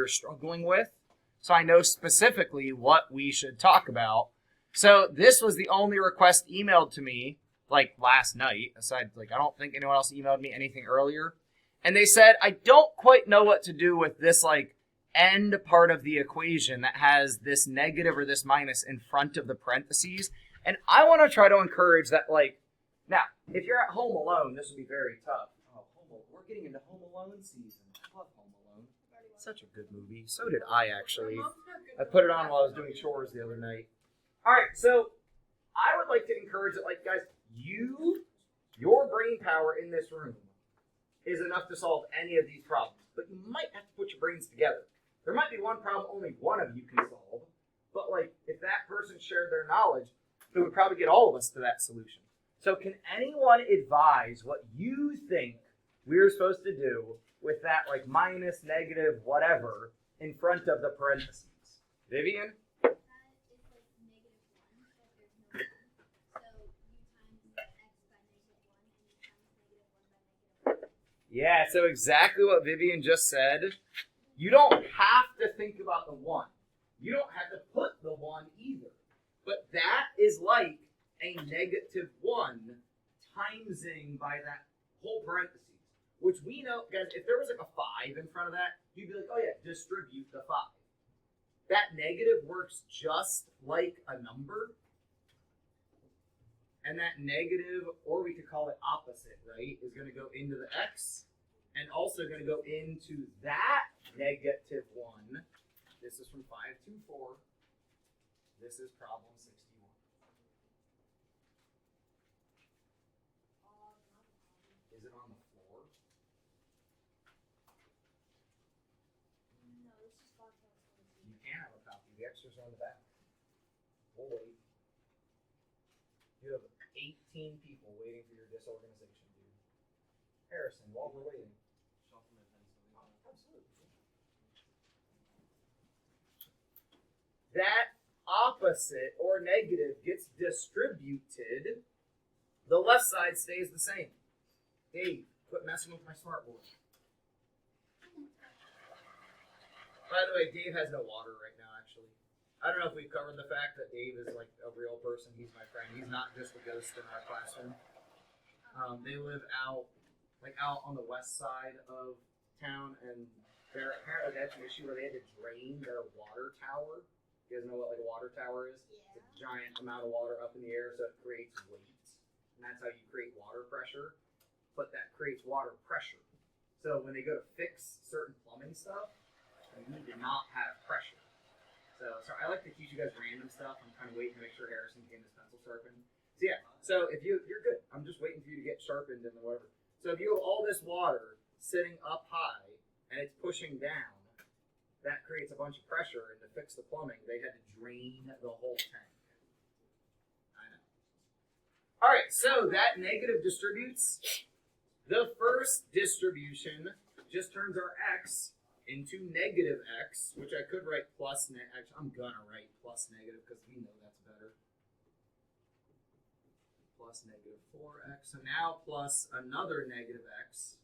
you're struggling with, so I know specifically what we should talk about. So this was the only request emailed to me, like, last night, aside, like, I don't think anyone else emailed me anything earlier. And they said, I don't quite know what to do with this, like, end part of the equation that has this negative or this minus in front of the parentheses. And I want to try to encourage that, like, now, if you're at home alone, this would be very tough. Oh, we're getting into Home Alone season. I love Home Alone. Such a good movie. So did I, actually. I put it on while I was doing chores the other night. All right, so I would like to encourage that, like, guys, your brain power in this room is enough to solve any of these problems. But you might have to put your brains together. There might be one problem only one of you can solve. But, like, if that person shared their knowledge, it would probably get all of us to that solution. So can anyone advise what you think we're supposed to do with that, like, minus, negative, whatever, in front of the parentheses? Vivian? Yeah, so exactly what Vivian just said. You don't have to think about the 1. You don't have to put the 1 either. But that is like a negative 1 timesing by that whole parentheses. Which we know, guys, if there was like a 5 in front of that, you'd be like, oh yeah, distribute the 5. That negative works just like a number. And that negative, or we could call it opposite, right, is going to go into the x, and also going to go into that negative 1. This is from 5.2.4. This is problem 61. Is it on the floor? No, it's just locked up. You can have a copy. The extras are on the back. We'll wait. You have 18 people waiting for your disorganization, dude. Harrison, while we're waiting. Absolutely. That opposite or negative gets distributed. The left side stays the same. Dave, quit messing with my smartboard. By the way, Dave has no water right now, actually. I don't know if we've covered the fact that Dave is like a real person. He's my friend. He's not just a ghost in our classroom. They live out on the west side of town, and apparently that's an issue where they had to drain their water tower. You guys know what like a water tower is? Yeah. It's a giant amount of water up in the air, so it creates weight, and that's how you create water pressure. But that creates water pressure. So when they go to fix certain plumbing stuff, you need to not have pressure. So sorry, I like to teach you guys random stuff. I'm kind of waiting to make sure Harrison can get his pencil sharpened. So yeah, so if you're good. I'm just waiting for you to get sharpened and whatever. So if you have all this water sitting up high and it's pushing down, that creates a bunch of pressure, and to fix the plumbing, they had to drain the whole tank. I know. All right, so that negative distributes. The first distribution just turns our x into negative x, which I could write plus negative. I'm gonna write plus negative because we know that's better. Plus negative 4x. So now plus another negative x.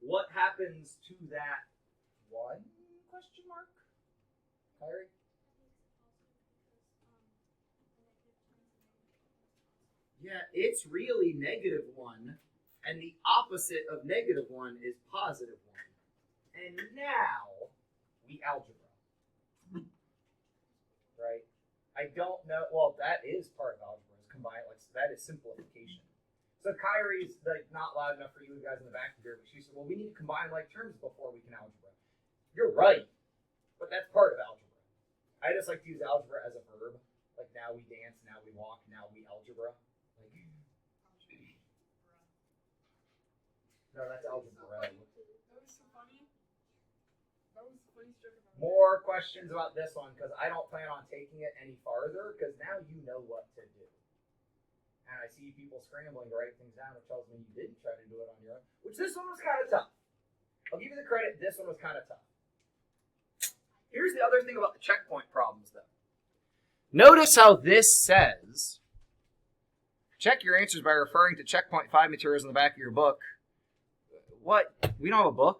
What happens to that 1? Question mark? Kyrie? Yeah, it's really negative 1, and the opposite of negative 1 is positive 1. And now we algebra. Right? I don't know. Well, that is part of algebra. Is combined, like, so that is simplification. So Kyrie's like not loud enough for you guys in the back to hear, but she said, well, we need to combine like terms before we can algebra. You're right, but that's part of algebra. I just like to use algebra as a verb. Like, now we dance, now we walk, now we algebra. Like, no, that's algebra. That was so funny. That was the funniest joke I've ever heard. More questions about this one, because I don't plan on taking it any farther, because now you know what to do. And I see people scrambling to write things down, which tells me you didn't try to do it on your own, which this one was kind of tough. I'll give you the credit, this one was kind of tough. Here's the other thing about the checkpoint problems, though. Notice how this says, check your answers by referring to checkpoint 5 materials in the back of your book. What? We don't have a book?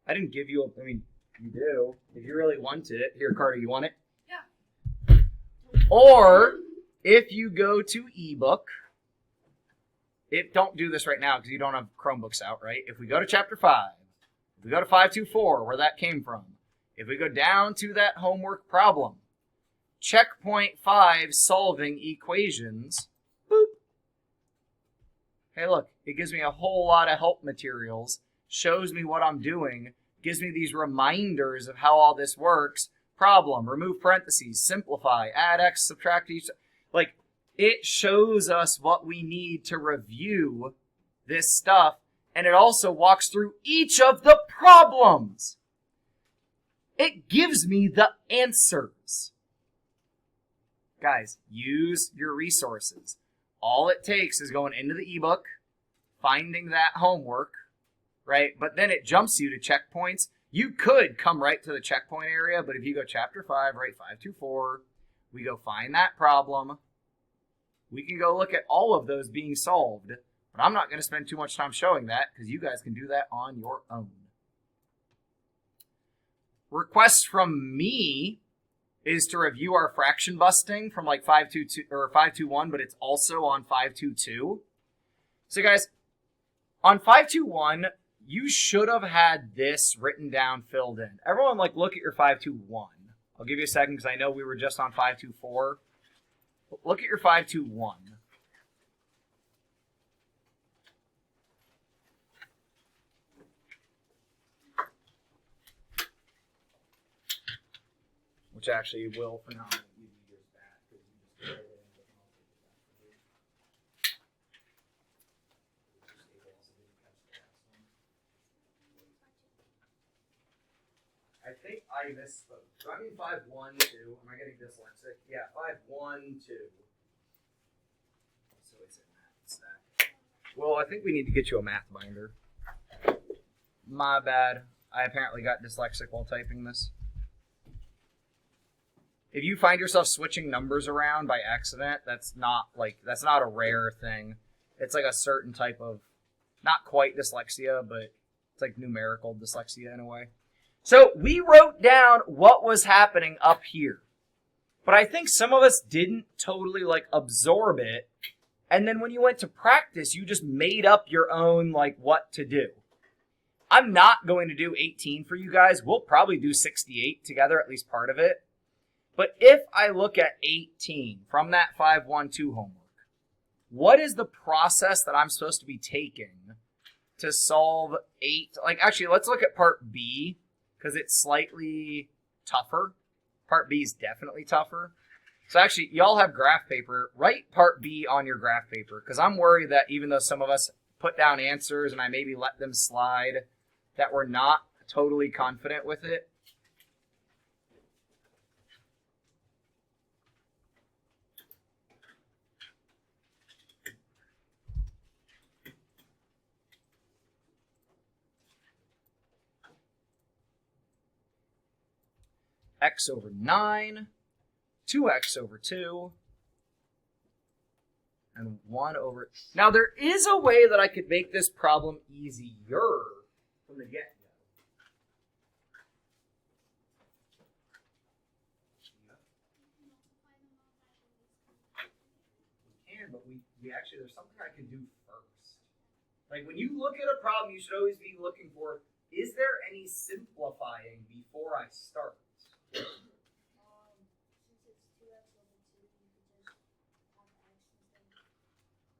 I didn't give you a, You do. If you really want it. Here, Carter, you want it? Yeah. Or if you go to ebook, don't do this right now because you don't have Chromebooks out, right? If we go to chapter 5, if we go to 5.2.4, where that came from, if we go down to that homework problem, checkpoint 5, solving equations, boop. Hey, look, it gives me a whole lot of help materials, shows me what I'm doing, gives me these reminders of how all this works. Problem, remove parentheses, simplify, add x, subtract each. Like, it shows us what we need to review this stuff, and it also walks through each of the problems. It gives me the answers. Guys, use your resources. All it takes is going into the ebook, finding that homework, right? But then it jumps you to checkpoints. You could come right to the checkpoint area, but if you go chapter 5, right, 5.2.4, we go find that problem. We can go look at all of those being solved, but I'm not going to spend too much time showing that because you guys can do that on your own. Request from me is to review our fraction busting from like 5.2.2 or 5.2.1, but it's also on 5.2.2. So guys, on 5.2.1, you should have had this written down, filled in. Everyone, like, look at your 5.2.1. I'll give you a second because I know we were just on 5.2.4. Look at your 5.2.1. Which actually will for now. I think I misspoke. Do I mean 5.1.2? Am I getting dyslexic? Yeah, 5.1.2. So it's in that stack. Well, I think we need to get you a math binder. My bad. I apparently got dyslexic while typing this. If you find yourself switching numbers around by accident, that's not a rare thing. It's like a certain type of, not quite dyslexia, but it's like numerical dyslexia in a way. So we wrote down what was happening up here. But I think some of us didn't totally like absorb it. And then when you went to practice, you just made up your own like what to do. I'm not going to do 18 for you guys. We'll probably do 68 together, at least part of it. But if I look at 18 from that 5.1.2 homework, what is the process that I'm supposed to be taking to solve 8? Like, actually, let's look at part B, because it's slightly tougher. Part B is definitely tougher. So actually, y'all have graph paper. Write part B on your graph paper, because I'm worried that even though some of us put down answers and I maybe let them slide, that we're not totally confident with it. X over 9, 2x over 2, and 1 over... Now, there is a way that I could make this problem easier from the get-go. We can, but we actually, there's something I can do first. Like, when you look at a problem, you should always be looking for, is there any simplifying before I start? Since it's 2x over 2, you could just have x instead.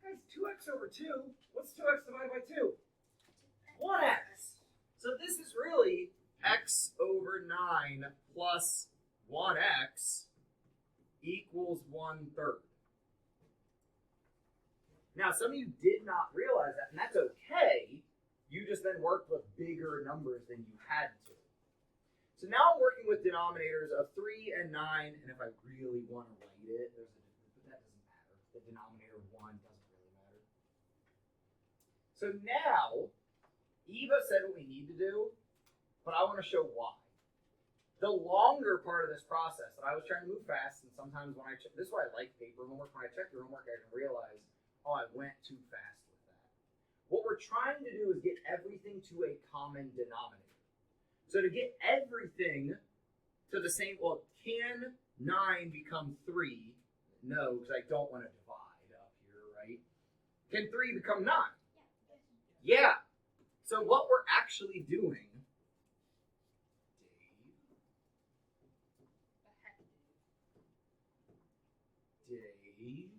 Guys, 2x over 2? What's 2x divided by 2? 1x. So this is really x over 9 plus 1x equals 1/3. Now, some of you did not realize that, and that's okay. You just then worked with bigger numbers than you had to. So now I'm working with denominators of 3 and 9, and if I really want to write it, there's a difference, but that doesn't matter. The denominator of 1 doesn't really matter. So now, Eva said what we need to do, but I want to show why. The longer part of this process, that I was trying to move fast, and sometimes when I check, this is why I like paper homework, when I check your homework, I can realize, oh, I went too fast with that. What we're trying to do is get everything to a common denominator. So to get everything to the same, well, can 9 become 3? No, because I don't want to divide up here, right? Can 3 become 9? Yeah. So what we're actually doing, Dave,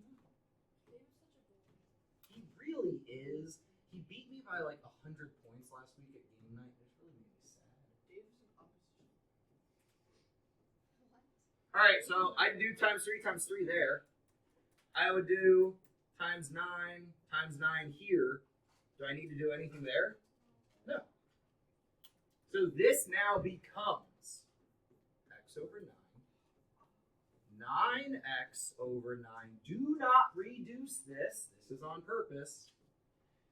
he really is. He beat me by like 100 points last week at game night. It's really made me sad. Dave's an opposition. All right, so I'd do times 3 there. I would do times 9 here. Do I need to do anything there? No. So this now becomes x over 9. 9x over 9. Do not reduce this. This is on purpose.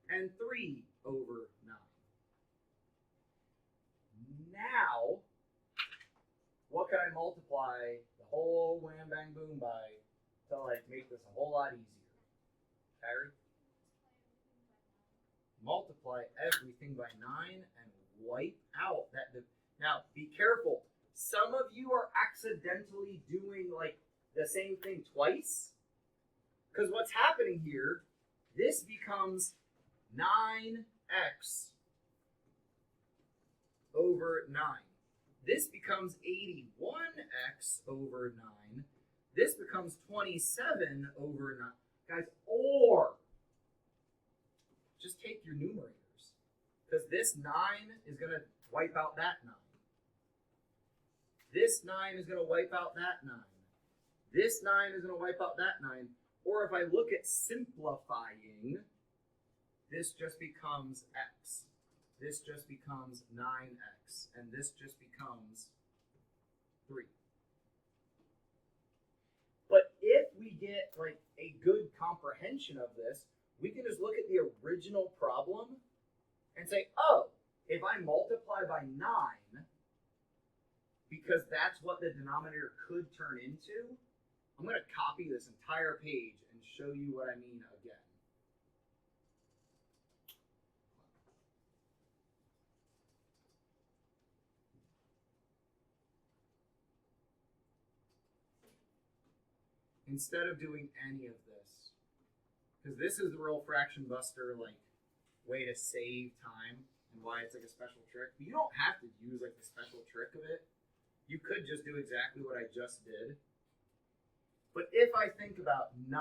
And 3 over 9. Now, what can I multiply the whole wham bang boom by to like make this a whole lot easier? Carrie? Multiply everything by 9 and wipe out that. Now, be careful. Some of you are accidentally doing like the same thing twice. Because what's happening here, this becomes 9x over 9. This becomes 81x over 9. This becomes 27 over 9. Guys, or just take your numerators. Because this 9 is going to wipe out that 9. This 9 is going to wipe out that 9. This 9 is going to wipe out that 9. Or if I look at simplifying, this just becomes x. This just becomes 9x. And this just becomes 3. But if we get like a good comprehension of this, we can just look at the original problem and say, oh, if I multiply by 9, because that's what the denominator could turn into, I'm going to copy this entire page and show you what I mean again. Instead of doing any of this, because this is the real fraction buster like way to save time and why it's like a special trick. But you don't have to use like the special trick of it. You could just do exactly what I just did. But if I think about 9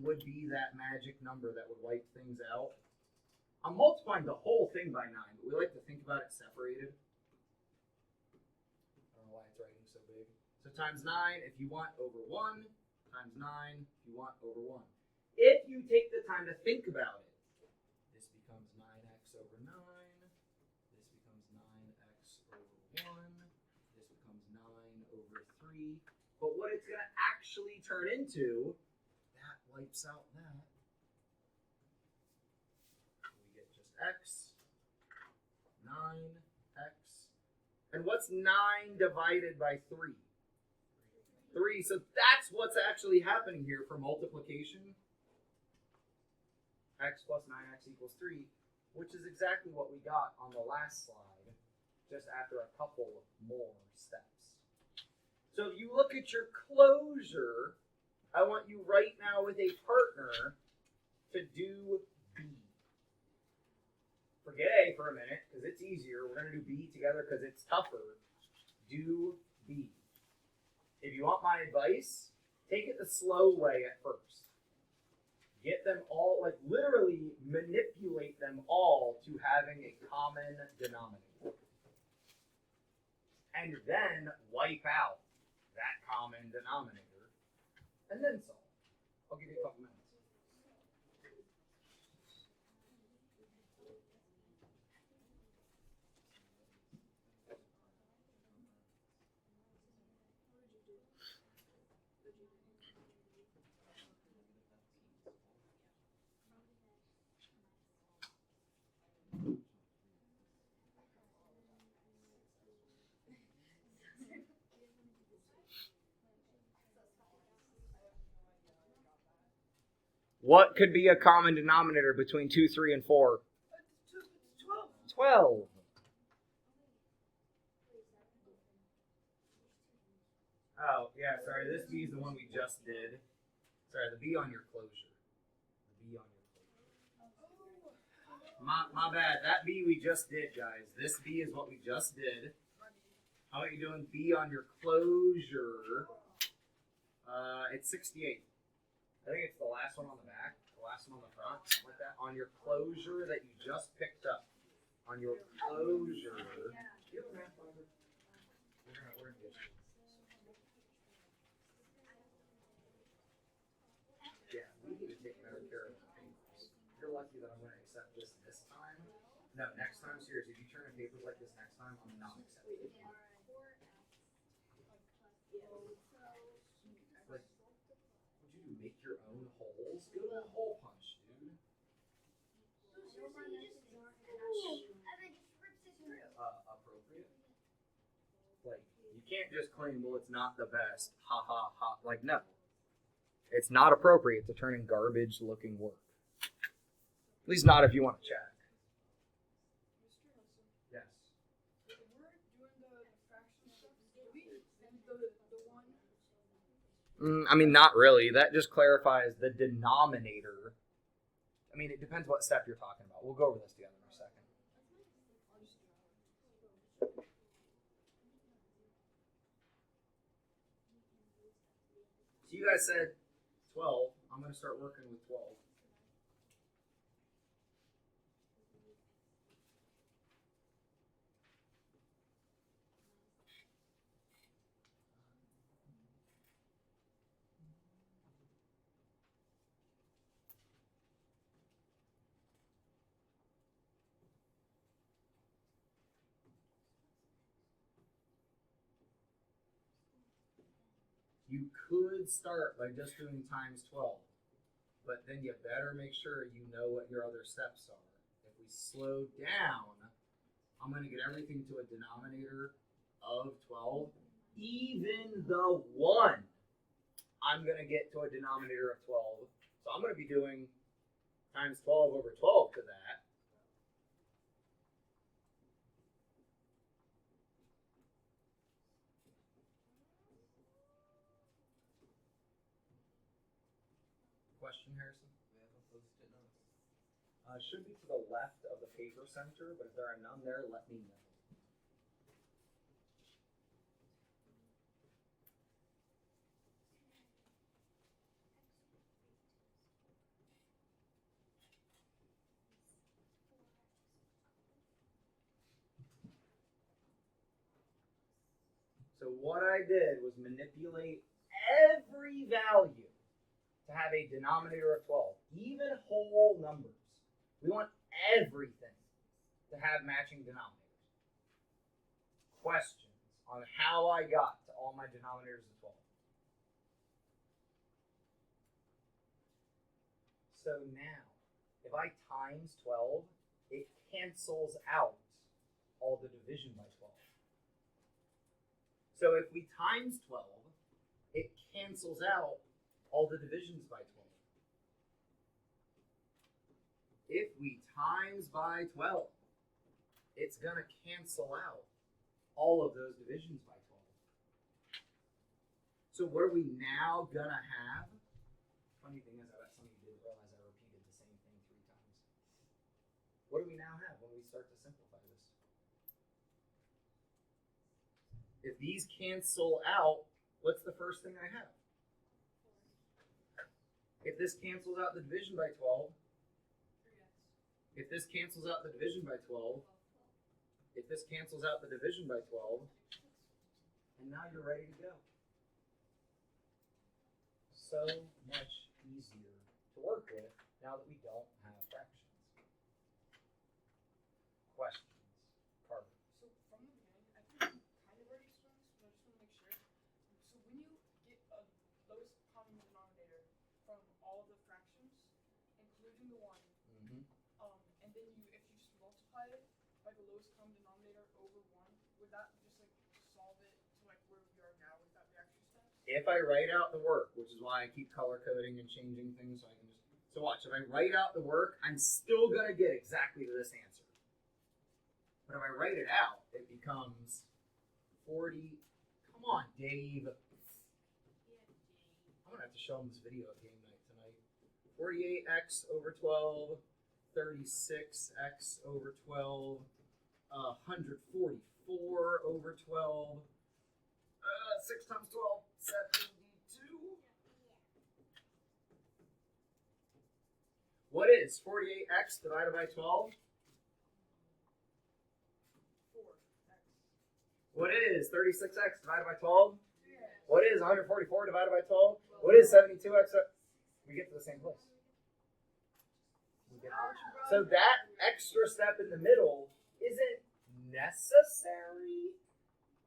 would be that magic number that would wipe things out, I'm multiplying the whole thing by 9, but we like to think about it separated. I don't know why it's writing so big. So times 9 if you want over 1, times 9 if you want over 1. If you take the time to think about it, this becomes 9x over 9, this becomes 9x over 1, this becomes 9 over 3. But what it's going to actually turn into, that wipes out that. We get just x, 9x. And what's 9 divided by 3? 3. So that's what's actually happening here for multiplication. X plus 9x equals 3, which is exactly what we got on the last slide, just after a couple more steps. So if you look at your closure, I want you right now with a partner to do B. Forget A for a minute, because it's easier. We're going to do B together because it's tougher. Do B. If you want my advice, take it the slow way at first. Get them all, like literally manipulate them all to having a common denominator. And then wipe out that common denominator, and then solve. I'll give you a couple minutes. What could be a common denominator between 2, 3, and 4? 12. Oh, yeah, sorry. This B is the one we just did. Sorry, the B on your closure. The B on your closure. My bad. That B we just did, guys. This B is what we just did. How about you doing B on your closure? It's 68. I think it's the last one on the back, the last one on the front, like that. On your closure that you just picked up. On your closure. Do you have a math binder? We're in good. Yeah, we need to take better care of our papers. You're lucky that I'm going to accept this time. No, next time, seriously, if you turn in papers like this next time, I'm not accepting it. Like, would you make your own holes? Go to a hole punch, dude. Appropriate? Like, you can't just claim, well, it's not the best. Ha ha ha. Like, no. It's not appropriate to turn in garbage looking work. At least not if you want to check. Yes. We're doing the fraction stuff. Do we end the one? I mean, not really. That just clarifies the denominator. I mean, it depends what step you're talking about. We'll go over this together in a second. So you guys said 12. I'm going to start working with 12. You could start by just doing times 12, but then you better make sure you know what your other steps are. If we slow down, I'm going to get everything to a denominator of 12. Even the 1, I'm going to get to a denominator of 12. So I'm going to be doing times 12 over 12 to that. Question, Harrison? Should be to the left of the paper center, but if there are none there, let me know. So what I did was manipulate every value to have a denominator of 12, even whole numbers. We want everything to have matching denominators. Questions on how I got to all my denominators of 12. So now, if I times 12, it cancels out all the division by 12. So if we times 12, it cancels out all the divisions by 12. If we times by 12, it's going to cancel out all of those divisions by 12. So what are we now going to have? Funny thing is, I bet some of you didn't realize I repeated the same thing 3 times. What do we now have when we start to simplify this? If these cancel out, what's the first thing I have? If this cancels out the division by 12, if this cancels out the division by 12, if this cancels out the division by 12, and now you're ready to go. So much easier to work with now that we don't have fractions. Questions? Carver. So from the beginning, I think you kind of already explained this, but I just want to make sure. So when you get a lowest common denominator from all the fractions, including the 1, and then if you just multiply it by the lowest common denominator over 1, would that just like solve it to like where we are now without the extra steps? If I write out the work, which is why I keep color coding and changing things so I can just... So watch, if I write out the work, I'm still going to get exactly to this answer. But if I write it out, it becomes 40... Come on, Dave. have to show them this video at game night tonight. 48x over 12, 36x over 12, 144 over 12. 6 times 12, 72. What is 48x divided by 12? 4x. What is 36x divided by 12? What is 144 divided by 12? What is 72x? We get to the same place. So that extra step in the middle isn't necessary,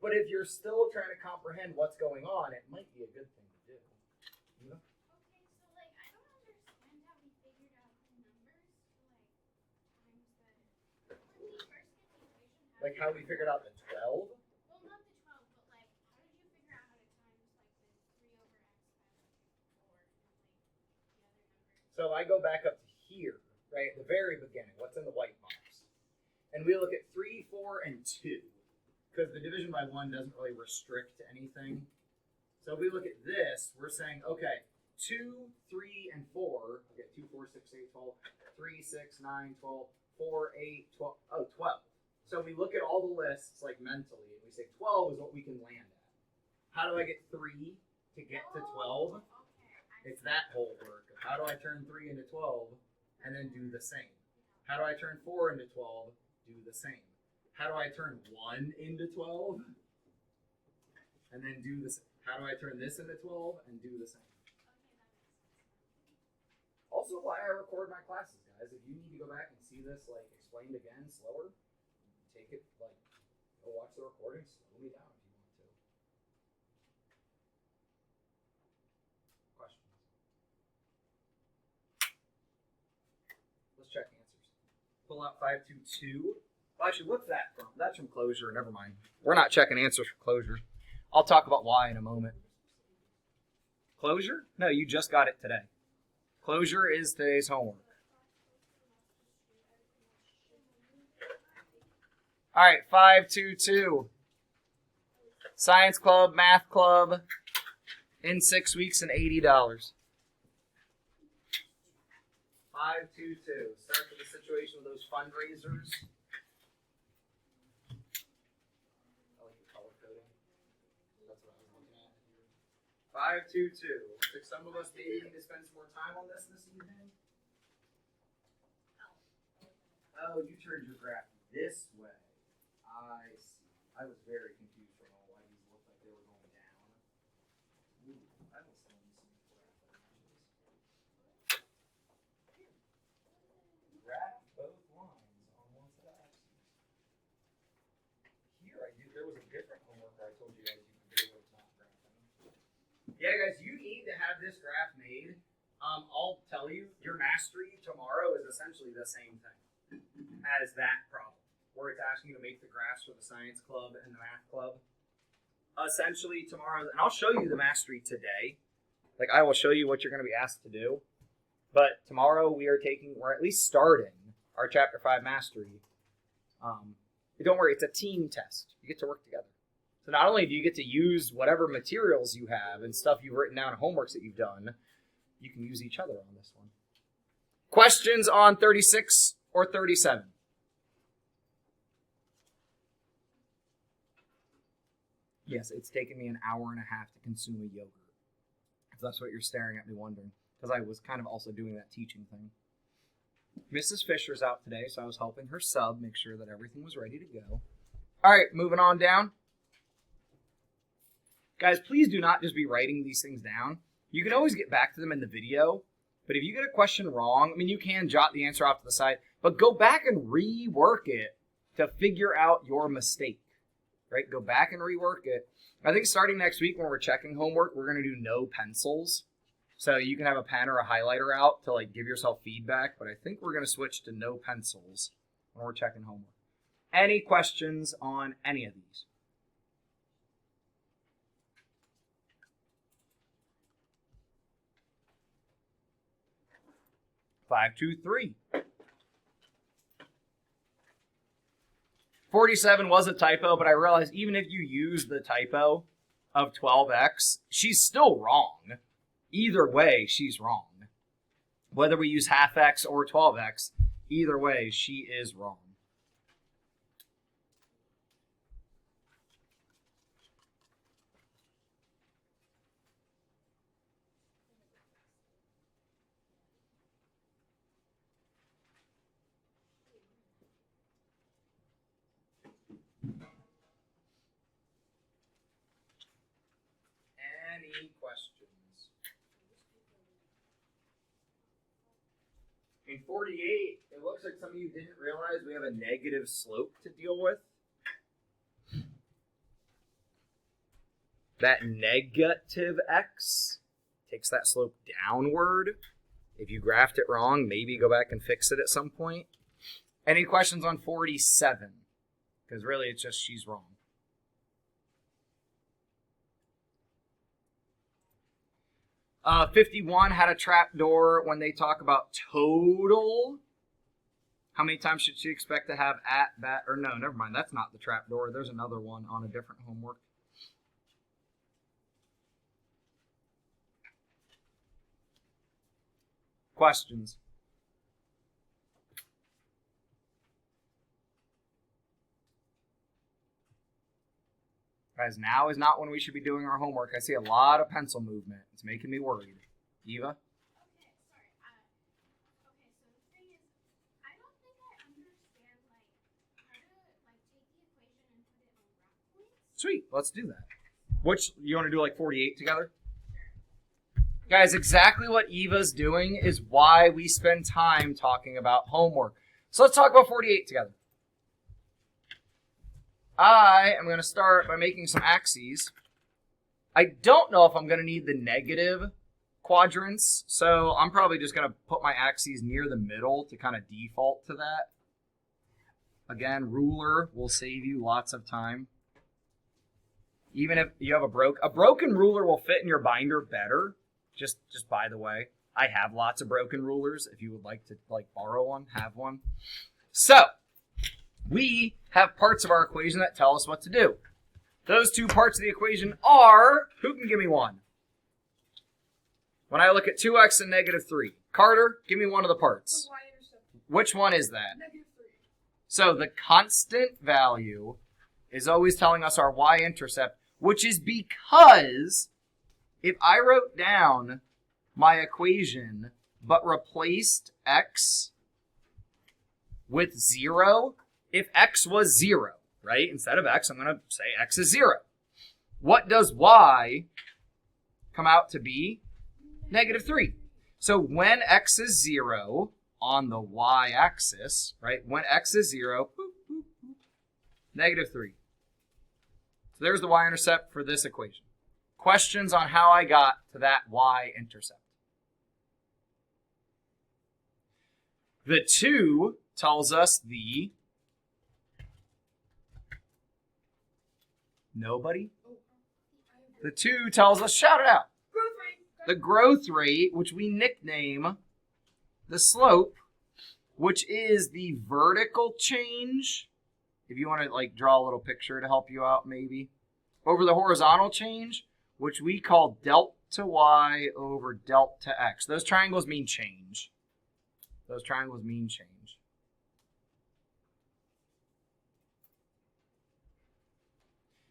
but if you're still trying to comprehend what's going on, it might be a good thing to do. You know? Okay, so like I don't understand how we figured out the numbers times the when we first get the equation. Like how we figured out the 12. Well, not the 12, but like how did you figure out how to times like the 3 over x by like 4 and like the other numbers? So I go back up to here, right at the very beginning. What's in the white box? And we look at 3, 4, and 2. Because the division by 1 doesn't really restrict anything. So if we look at this, we're saying, okay, 2, 3, and 4. We get 2, 4, 6, 8, 12, 3, 6, 9, 12, 4, 8, 12. Oh, 12. So we look at all the lists like mentally, and we say 12 is what we can land at. How do I get 3 to get to 12? It's that whole work of how do I turn 3 into 12 and then do the same. How do I turn 4 into 12? Do the same. How do I turn 1 into 12? And then do this. How do I turn this into 12 and do the same? Also why I record my classes, guys. If you need to go back and see this like explained again slower, take it like go watch the recording, slow me down if you want to. Questions? Let's check answers. Pull out 522. Well, actually, what's that from? That's from Closure. Never mind. We're not checking answers for Closure. I'll talk about why in a moment. Closure? No, you just got it today. Closure is today's homework. All right, 522. Science Club, Math Club, in 6 weeks and $80. 522. Start with the situation with those fundraisers. I like the color coding. That's what I was looking at. 522. Looks like some of us maybe need to spend some more time on this evening. Oh, you turned your graph this way. I see. I was very confused for a moment why these looked like they were going down. Ooh, I will send you some graph images. Graph both lines on one set of axes. Here I do. There was a different homework where I told you guys you could do what's not graphing. Yeah, guys, you need to have this graph made. I'll tell you, your mastery tomorrow is essentially the same thing as that problem, where it's asking you to make the graphs for the science club and the math club. Essentially tomorrow, and I'll show you the mastery today. Like I will show you what you're going to be asked to do. But tomorrow we're at least starting our chapter 5 mastery. Don't worry, it's a team test. You get to work together. So not only do you get to use whatever materials you have and stuff you've written down, homeworks that you've done, you can use each other on this one. Questions on 36 or 37? Yes, it's taken me an hour and a half to consume a yogurt. If that's what you're staring at me wondering. Because I was kind of also doing that teaching thing. Mrs. Fisher's out today, so I was helping her sub make sure that everything was ready to go. All right, moving on down. Guys, please do not just be writing these things down. You can always get back to them in the video, but if you get a question wrong, I mean, you can jot the answer off to the side, but go back and rework it to figure out your mistake, right? Go back and rework it. I think starting next week when we're checking homework, we're going to do no pencils. So you can have a pen or a highlighter out to like give yourself feedback, but I think we're going to switch to no pencils when we're checking homework. Any questions on any of these? Five, 2, 3. 47 was a typo, but I realized even if you use the typo of 12x, she's still wrong. Either way, she's wrong. Whether we use half x or 12x, either way, she is wrong. Any questions? In 48, it looks like some of you didn't realize we have a negative slope to deal with. That negative x takes that slope downward. If you graphed it wrong, maybe go back and fix it at some point. Any questions on 47? Because really it's just she's wrong. 51 had a trap door when they talk about total. How many times should she expect to have at, bat, or no, never mind. That's not the trap door. There's another one on a different homework. Questions? Guys, now is not when we should be doing our homework. I see a lot of pencil movement. It's making me worried. Eva? Okay, sorry. Okay, so the thing is, I don't think I understand, like, how to, like, take the equation and put it on graph points. Sweet, let's do that. Which, you want to do like 48 together? Guys, exactly what Eva's doing is why we spend time talking about homework. So let's talk about 48 together. I am going to start by making some axes. I don't know if I'm going to need the negative quadrants, so I'm probably just going to put my axes near the middle to kind of default to that. Again, ruler will save you lots of time. Even if you have a broken ruler will fit in your binder better. Just by the way, I have lots of broken rulers. If you would like to borrow one, have one. So, we have parts of our equation that tell us what to do. Those two parts of the equation are, who can give me one? When I look at 2x and negative 3. Carter, give me one of the parts. The y-intercept. Which one is that? -3. So the constant value is always telling us our y-intercept, which is because if I wrote down my equation but replaced x with 0, if x was 0, right? Instead of x, I'm going to say x is 0. What does y come out to be? -3. So when x is 0 on the y-axis, right? When x is 0, boop, boop, boop, -3. So there's the y-intercept for this equation. Questions on how I got to that y-intercept? The 2 tells us the... Nobody? The 2 tells us, shout it out. Growth rate. The growth rate, which we nickname the slope, which is the vertical change. If you want to draw a little picture to help you out, maybe. Over the horizontal change, which we call delta y over delta x. Those triangles mean change. Those triangles mean change.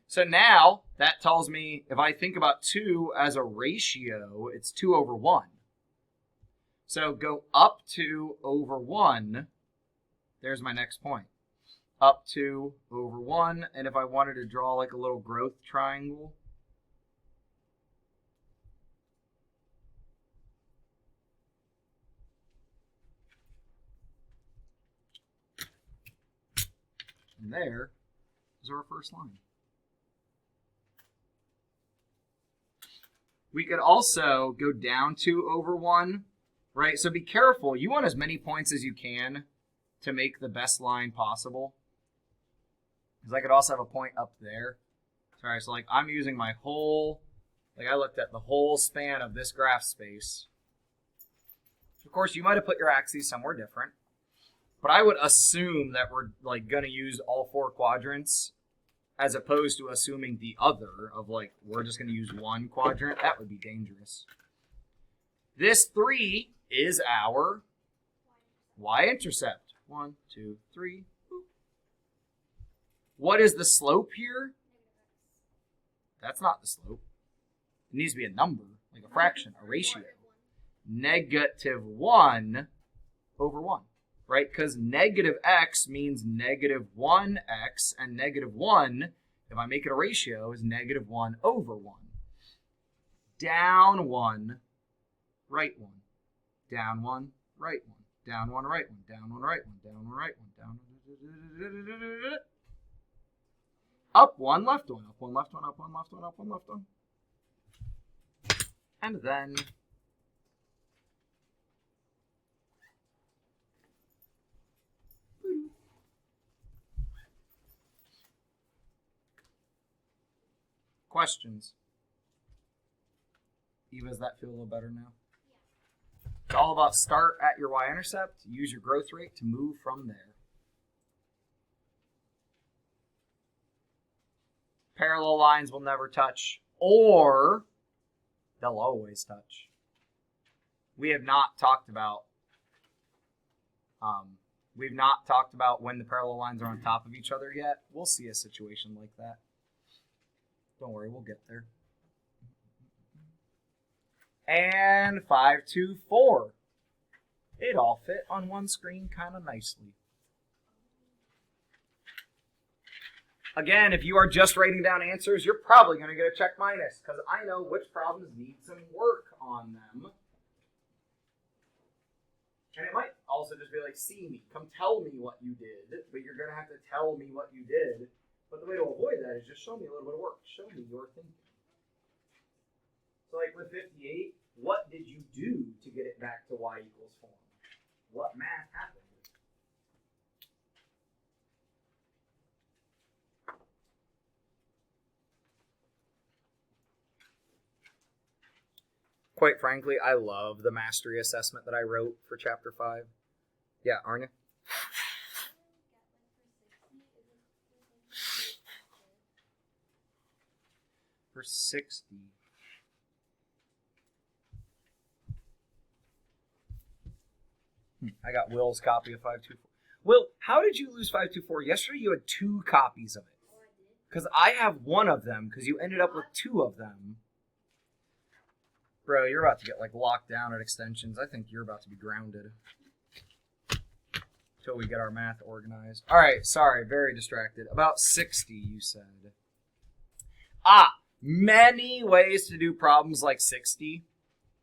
So now, that tells me if I think about 2 as a ratio, it's 2 over 1. So go up 2 over 1. There's my next point. Up 2 over 1. And if I wanted to draw a little growth triangle, and there is our first line. We could also go down 2 over 1, right? So be careful. You want as many points as you can to make the best line possible. Because I could also have a point up there. Sorry, so I'm using my whole, I looked at the whole span of this graph space. Of course, you might have put your axes somewhere different. But I would assume that we're going to use all 4 quadrants as opposed to assuming the other of we're just going to use one quadrant. That would be dangerous. This 3 is our y-intercept. 1, 2, 3. Boop. What is the slope here? That's not the slope. It needs to be a number, like a fraction, a ratio. Negative 1 over 1, right? Because negative x means negative 1x, and negative 1, if I make it a ratio, is negative 1 over 1. Down 1, right 1. Down 1, right 1. Down 1, right 1. Down 1, right 1. Down 1, right 1. Down 1. Up 1, left 1. Up 1, left 1. Up 1, left 1. Up 1, left 1. And then questions. Eva, does that feel a little better now? Yeah. It's all about start at your y-intercept, use your growth rate to move from there. Parallel lines will never touch, or they'll always touch. We have not talked about when the parallel lines are on top of each other yet. We'll see a situation like that. Don't worry, we'll get there. And 5.2.4. It all fit on one screen kind of nicely. Again, if you are just writing down answers, you're probably going to get a check minus because I know which problems need some work on them. And it might also just be like, see me, come tell me what you did, but you're going to have to tell me what you did. But the way to avoid that is just show me a little bit of work. Show me your thinking. So like with 58, what did you do to get it back to y equals form? What math happened? Quite frankly, I love the mastery assessment that I wrote for chapter 5. Yeah, Arnya? For 60. I got Will's copy of 5.2.4. Will, how did you lose 5.2.4? Yesterday you had 2 copies of it. Because I have one of them, because you ended up with 2 of them. Bro, you're about to get like locked down at extensions. I think you're about to be grounded. Until we get our math organized. Alright, sorry, very distracted. About 60, you said. Many ways to do problems like 60.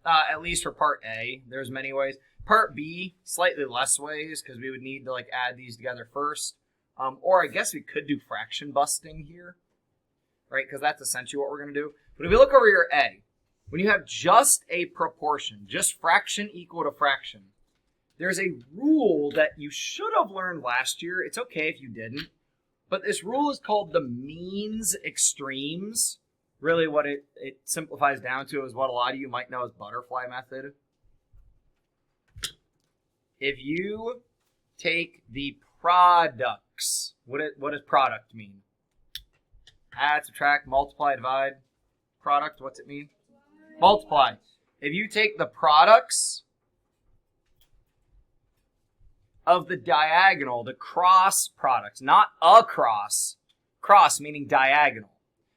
At least for part A, there's many ways. Part B, slightly less ways, because we would need to like add these together first. Or I guess we could do fraction busting here. Right, because that's essentially what we're going to do. But if you look over your A, when you have just a proportion, just fraction equal to fraction, there's a rule that you should have learned last year. It's okay if you didn't. But this rule is called the means extremes. Really what it simplifies down to is what a lot of you might know as butterfly method. If you take the products, what does product mean? Add, subtract, multiply, divide. Product, what's it mean? Multiply. If you take the products of the diagonal, the cross products, not across, cross meaning diagonal.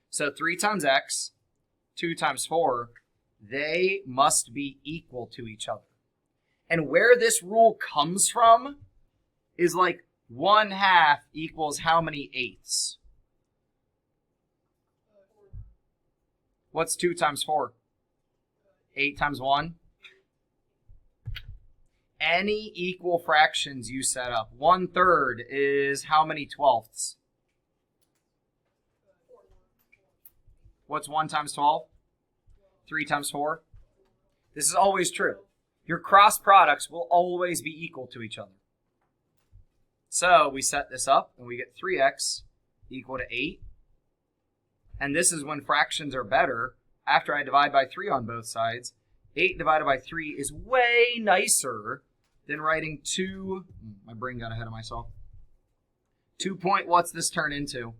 So 3 times x, 2 times 4, they must be equal to each other. And where this rule comes from is like 1/2 equals how many eighths? What's 2 times 4? 8 times 1? Any equal fractions you set up. 1/3 is how many twelfths? What's 1 times 12? 3 times 4? This is always true. Your cross products will always be equal to each other. So we set this up and we get 3x equal to 8. And this is when fractions are better. After I divide by 3 on both sides, 8 divided by 3 is way nicer than writing 2. My brain got ahead of myself. 2 point, what's this turn into?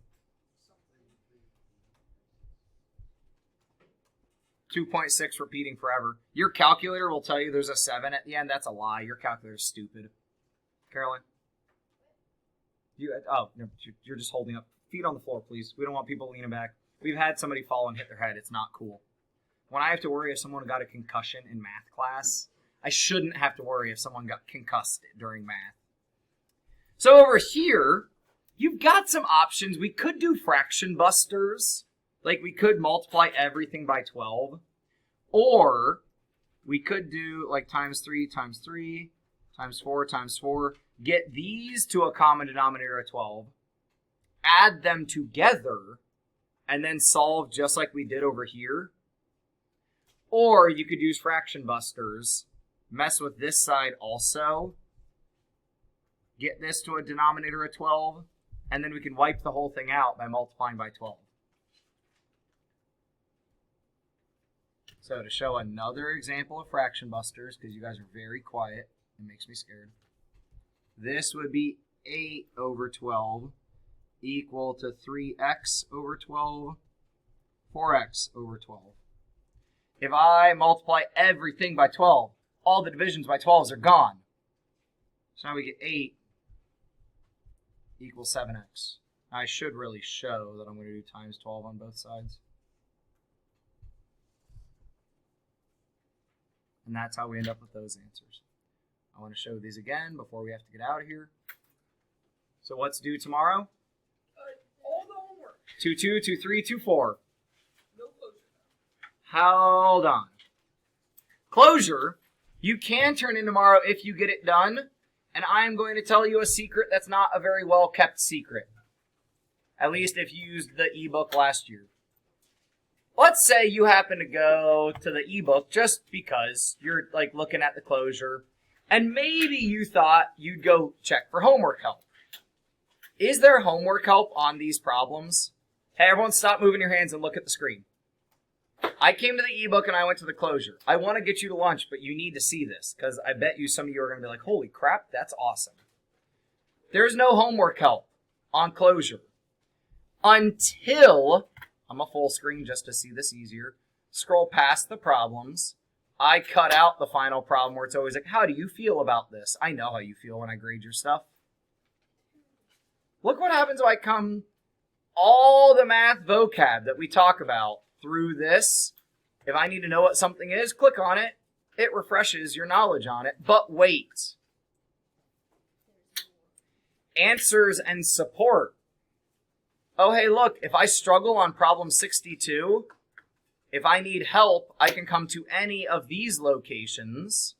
2.6 repeating forever. Your calculator will tell you there's a 7 at the end. That's a lie. Your calculator's stupid. Caroline? You're just holding up. Feet on the floor, please. We don't want people leaning back. We've had somebody fall and hit their head. It's not cool. When I have to worry if someone got a concussion in math class, I shouldn't have to worry if someone got concussed during math. So over here, you've got some options. We could do fraction busters. Like we could multiply everything by 12. Or we could do like times 3 times 3 times 4 times 4. Get these to a common denominator of 12. Add them together. And then solve just like we did over here. Or you could use fraction busters. Mess with this side also. Get this to a denominator of 12. And then we can wipe the whole thing out by multiplying by 12. So to show another example of fraction busters, because you guys are very quiet, it makes me scared. This would be 8 over 12 equal to 3x over 12, 4x over 12. If I multiply everything by 12, all the divisions by 12s are gone. So now we get 8 equals 7x. I should really show that I'm going to do times 12 on both sides. And that's how we end up with those answers. I want to show these again before we have to get out of here. So what's due tomorrow? All the homework. 2-2, 2-3, 2-4. No closure. Hold on. Closure, you can turn in tomorrow if you get it done. And I am going to tell you a secret that's not a very well kept secret. At least if you used the ebook last year. Let's say you happen to go to the ebook just because you're like looking at the closure and maybe you thought you'd go check for homework help. Is there homework help on these problems? Hey, everyone stop moving your hands and look at the screen. I came to the ebook and I went to the closure. I want to get you to lunch, but you need to see this because I bet you some of you are going to be like, holy crap, that's awesome. There's no homework help on closure until... I'm a full screen just to see this easier. Scroll past the problems. I cut out the final problem where it's always like, how do you feel about this? I know how you feel when I grade your stuff. Look what happens if I come all the math vocab that we talk about through this. If I need to know what something is, click on it. It refreshes your knowledge on it. But wait. Answers and support. Oh, hey, look, if I struggle on problem 62, if I need help, I can come to any of these locations.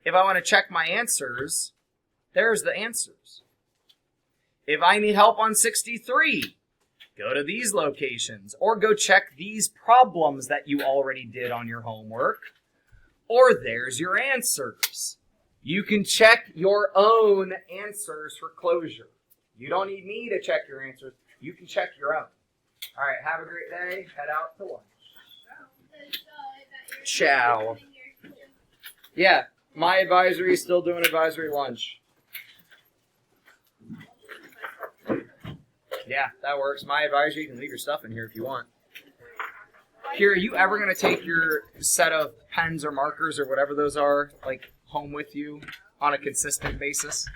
If I want to check my answers, there's the answers. If I need help on 63, go to these locations, or go check these problems that you already did on your homework, or there's your answers. You can check your own answers for closure. You don't need me to check your answers. You can check your own. All right, have a great day. Head out to lunch. Ciao. Yeah, my advisory is still doing advisory lunch. Yeah, that works. My advisory, you can leave your stuff in here if you want. Here, are you ever going to take your set of pens or markers or whatever those are, like, home with you on a consistent basis?